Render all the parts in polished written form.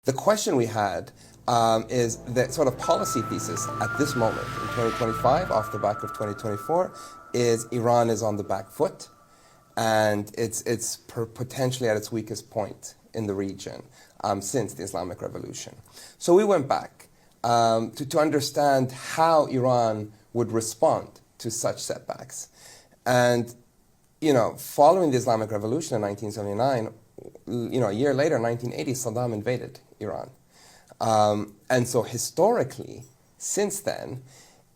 The question we had is the sort of policy thesis at this moment in 2025, off the back of 2024, is Iran is on the back foot, and it's potentially at its weakest point in the region since the Islamic Revolution. So we went back to understand how Iran would respond to such setbacks. And, you know, following the Islamic Revolution in 1979, you know, a year later, 1980, Saddam invaded Iran. And so historically, since then,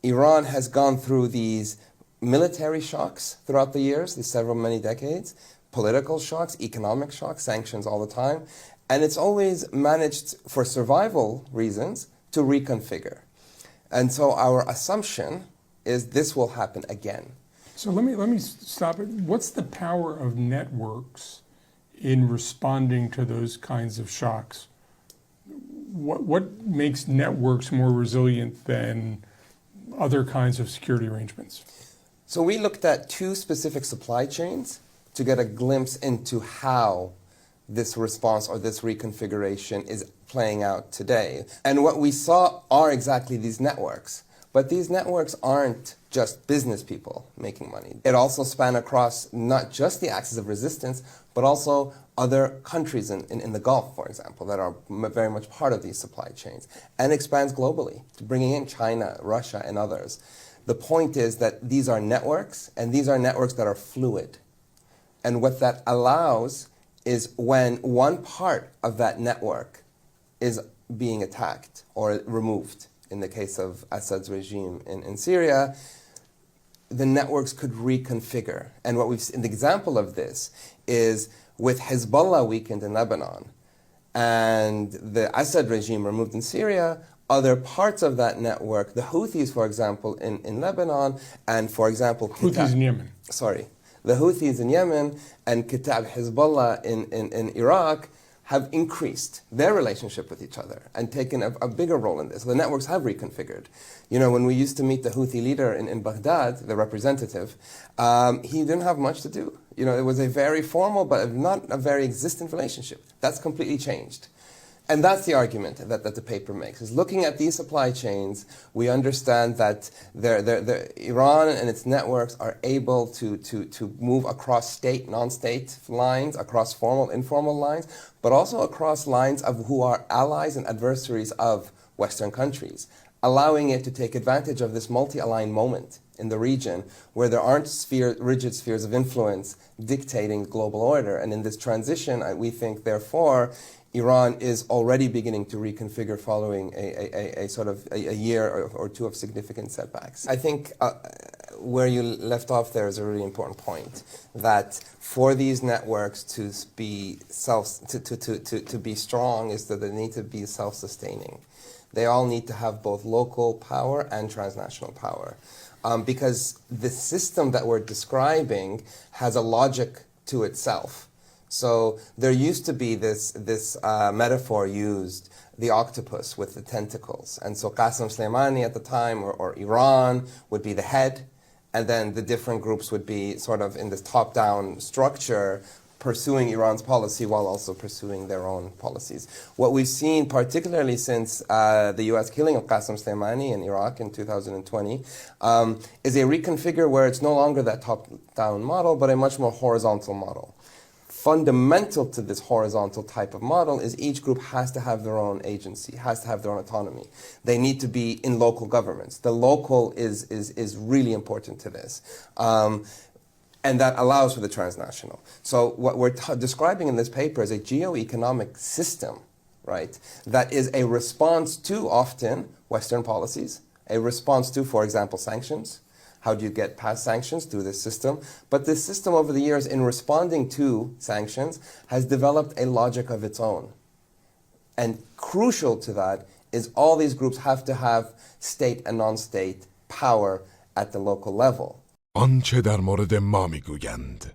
Iran has gone through these military shocks throughout the years, these many decades, political shocks, economic shocks, sanctions all the time, and it's always managed, for survival reasons, to reconfigure. And so our assumption is this will happen again. So let me stop it. What's the power of networks in responding to those kinds of shocks? What makes networks more resilient than other kinds of security arrangements? So we looked at two specific supply chains to get a glimpse into how this response or this reconfiguration is playing out today. And what we saw are exactly these networks. But these networks aren't just business people making money. It also spans across not just the axis of resistance, but also other countries in the Gulf, for example, that are very much part of these supply chains, and expands globally, to bringing in China, Russia, and others. The point is that these are networks, and these are networks that are fluid. And what that allows is when one part of that network is being attacked or removed, in the case of Assad's regime in Syria, the networks could reconfigure. And what we've seen, the example of this is with Hezbollah weakened in Lebanon and the Assad regime removed in Syria, other parts of that network, the Houthis, for example, in Lebanon, and for example, Houthis in Yemen. Sorry. The Houthis in Yemen and Kitab Hezbollah in Iraq have increased their relationship with each other and taken a bigger role in this. The networks have reconfigured. You know, when we used to meet the Houthi leader in Baghdad, the representative, he didn't have much to do. You know, it was a very formal but not a very existent relationship. That's completely changed. And that's the argument that the paper makes, is looking at these supply chains, we understand that Iran and its networks are able to move across state, non-state lines, across formal, informal lines, but also across lines of who are allies and adversaries of Western countries, allowing it to take advantage of this multi-aligned moment in the region where there aren't rigid spheres of influence dictating global order. And in this transition, we think, therefore, Iran is already beginning to reconfigure following a sort of a year or two of significant setbacks. I think where you left off there is a really important point, that for these networks to be to be strong is that they need to be self-sustaining. They all need to have both local power and transnational power. Because the system that we're describing has a logic to itself. So there used to be this metaphor used, the octopus with the tentacles. And so Qasem Soleimani at the time, or Iran, would be the head, and then the different groups would be sort of in this top-down structure, pursuing Iran's policy while also pursuing their own policies. What we've seen, particularly since the U.S. killing of Qasem Soleimani in Iraq in 2020, is a reconfigure where it's no longer that top-down model, but a much more horizontal model. Fundamental to this horizontal type of model is each group has to have their own agency, has to have their own autonomy. They need to be in local governments. The local is really important to this. And that allows for the transnational. So what we're describing in this paper is a geo-economic system, right, that is a response to often Western policies, a response to, for example, sanctions. How do you get past sanctions? Through this system. But this system over the years, in responding to sanctions, has developed a logic of its own. And crucial to that is all these groups have to have state and non-state power at the local level. آنچه در مورد ما میگویند